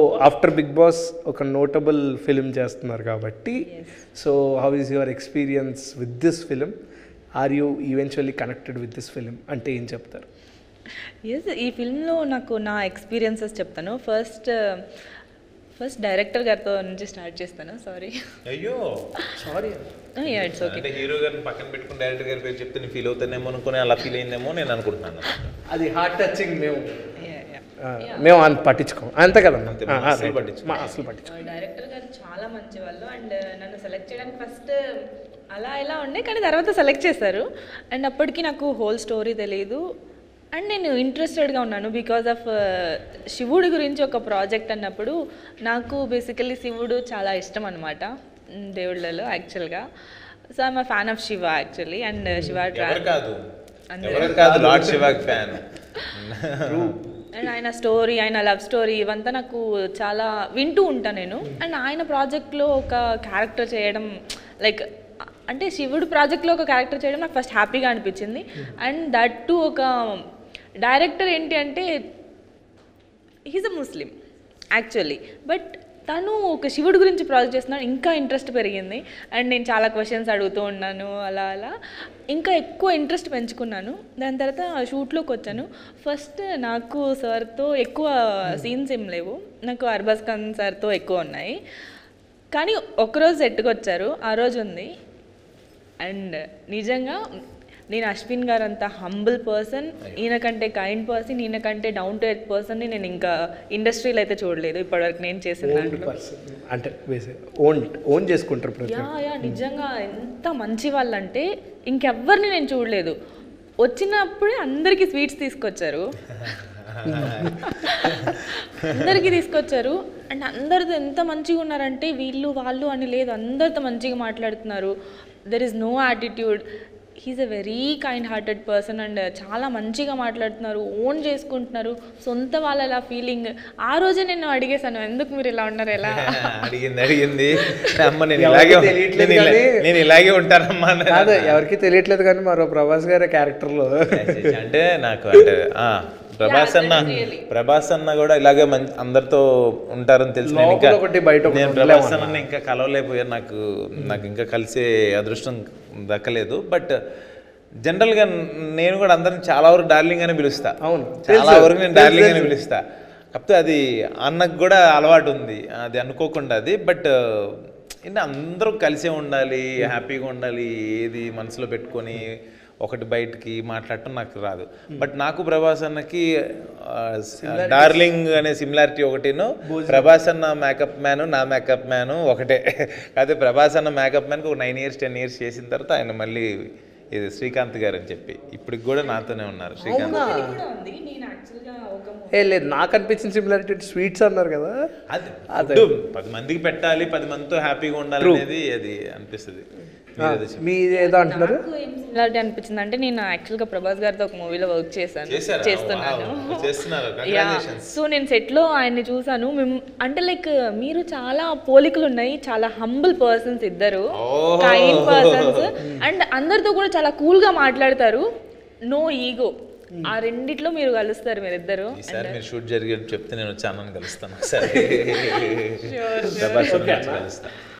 After Bigg Boss ఒక notable film చేస్తున్నారు కాబట్టి so how is your experience with this film? Are you eventually connected with this film అంటే ఏం చెప్తారు? Yes, ఈ ఫిల్మ్లో నాకు నా ఎక్స్పీరియన్సెస్ చెప్తాను. ఫస్ట్ డైరెక్టర్ గారితో నుంచి స్టార్ట్ చేస్తాను. సారీ, అయ్యో సారీ, ఇట్స్ ఓకే. అంటే హీరో గారిని పక్కన పెట్టుకుని డైరెక్టర్ గారి పేరు చెప్తే నేను ఫీల్ అవుతానేమో అనుకుని అలా ఫీల్ అయిందేమో నేను అనుకుంటున్నాను. అది హార్ట్ టచింగ్. మేము అంత పట్టించుకోం, అంతే కదా, అసలు పట్టించుకోం. అసలు పట్టించుకోం. డైరెక్టర్ గారు చాలా మంచి వాళ్ళు అండ్ నన్ను సెలెక్ట్ చేయడానికి ఫస్ట్ అలా ఇలా ఉండే, కానీ తర్వాత సెలెక్ట్ చేశారు. అండ్ అప్పటికి నాకు హోల్ స్టోరీ తెలియదు అండ్ నేను ఇంట్రెస్టెడ్గా ఉన్నాను బికాజ్ ఆఫ్ శివుడి గురించి ఒక ప్రాజెక్ట్ అన్నప్పుడు నాకు బేసికల్లీ శివుడు చాలా ఇష్టం అనమాట దేవుళ్ళలో యాక్చువల్గా. So I'm a fan of Shiva actually. And Shiva lord Shiva fan. And ఆయన స్టోరీ, ఆయన లవ్ స్టోరీ ఇవంతా నాకు చాలా వింటూ ఉంటాను నేను. అండ్ ఆయన ప్రాజెక్ట్లో ఒక క్యారెక్టర్ చేయడం, లైక్ అంటే శివుడు ప్రాజెక్ట్లో ఒక క్యారెక్టర్ చేయడం నాకు ఫస్ట్ హ్యాపీగా అనిపించింది. అండ్ దట్ టు ఒక డైరెక్టర్ ఏంటి అంటే he's a Muslim actually, but తను ఒక శివుడి గురించి ప్రాజెక్ట్ చేస్తున్నాడు, ఇంకా ఇంట్రెస్ట్ పెరిగింది. అండ్ నేను చాలా క్వశ్చన్స్ అడుగుతూ ఉన్నాను, అలా అలా ఇంకా ఎక్కువ ఇంట్రెస్ట్ పెంచుకున్నాను. దాని తర్వాత షూట్లోకి వచ్చాను. ఫస్ట్ నాకు సార్తో ఎక్కువ సీన్స్ ఏం లేవు, నాకు అర్బాజ్ ఖాన్ సార్తో ఎక్కువ ఉన్నాయి. కానీ ఒక్కరోజు సెట్కి వచ్చారు, ఆ రోజు ఉంది. అండ్ నిజంగా నేను అశ్విన్ గారు అంత హంబుల్ పర్సన్, ఈయనకంటే కైండ్ పర్సన్, ఈయనకంటే డౌన్ టు ఎర్త్ పర్సన్ని నేను ఇంకా ఇండస్ట్రీలో అయితే చూడలేదు ఇప్పటివరకు నేను చేసిన దాంట్లో. అంటే ఓన్ చేసుకుంటారు. యా నిజంగా ఎంత మంచి వాళ్ళంటే ఇంకెవ్వరిని నేను చూడలేదు. వచ్చినప్పుడే అందరికీ స్వీట్స్ తీసుకొచ్చారు, అందరికీ తీసుకొచ్చారు. అండ్ అందరితో ఎంత మంచిగా ఉన్నారంటే వీళ్ళు వాళ్ళు అని లేదు, అందరితో మంచిగా మాట్లాడుతున్నారు. There is no attitude. He's a very kind hearted person and చాలా మంచిగా మాట్లాడుతున్నారు, ఓన్ చేసుకుంటున్నారు, సొంత వాళ్ళ ఫీలింగ్. ఆ రోజే నేను అడిగేశాను, ఎందుకు మీరు ఇలా ఉన్నారు, ఎలా అడిగింది అమ్మ, నేను ఇలాగే ఉంటానమ్మా. ఎవరికి తెలియట్లేదు కానీ మరో ప్రభాస్ గారి క్యారెక్టర్లో అంటే నాకు అంటే ప్రభాస్ అన్న కూడా ఇలాగే అందరితో ఉంటారని తెలిసి నేను ప్రభాస్ అన్న ఇంకా కలవలేకపోయాను. నాకు ఇంకా కలిసే అదృష్టం దక్కలేదు. బట్ జనరల్గా నేను కూడా అందరిని చాలా వరకు డార్లింగ్ అని పిలుస్తా. అవును, చాలా వరకు నేను డార్లింగ్ అని పిలుస్తా. కాకపోతే అది అన్నకు కూడా అలవాటు ఉంది, అది అనుకోకుండా అది. బట్ అందరూ కలిసే ఉండాలి, హ్యాపీగా ఉండాలి, ఏది మనసులో పెట్టుకొని ఒకటి బయటికి మాట్లాడటం నాకు రాదు. బట్ నాకు ప్రభాస్ అన్నకి డార్లింగ్ అనే సిమిలారిటీ ఒకటిను, ప్రభాస్ అన్న మేకప్ మ్యాను నా మేకప్ మ్యాను ఒకటే. అదే ప్రభాస్ అన్న మేకప్ మ్యాన్కి ఒక 9 years 10 years చేసిన తర్వాత ఆయన మళ్ళీ ఇది శ్రీకాంత్ గారు అని చెప్పి ఇప్పటికి కూడా నాతోనే ఉన్నారు. శ్రీకాంత్ లేదు, నాకు అనిపించిన సిమిలారిటీ స్వీట్స్ అన్నారు కదా, అది 10 మందికి పెట్టాలి, 10 మందితో హ్యాపీగా ఉండాలి అనేది అది అనిపిస్తుంది. మీ ఏదో అంటున్నారు సిమిలారిటీ అనిపించింది అంటే నేను యాక్చువల్గా ప్రభాస్ గారితో ఒక మూవీలో వర్క్ చేస్తున్నాను. సో నేను సెట్లో ఆయన్ని చూసాను. అంటే లైక్ మీరు చాలా పోలికలు ఉన్నాయి, చాలా హంబుల్ పర్సన్స్ ఇద్దరు, కైండ్ పర్సన్స్. అండ్ అందరితో కూడా చాలా కూల్గా మాట్లాడతారు, నో ఈగో. ఆ రెండిట్లో మీరు కలుస్తారు మీరిద్దరు. మీరు షూట్ జరిగేది చెప్తే నేను వచ్చి అన్నని కలుస్తాను, కలుస్తాను.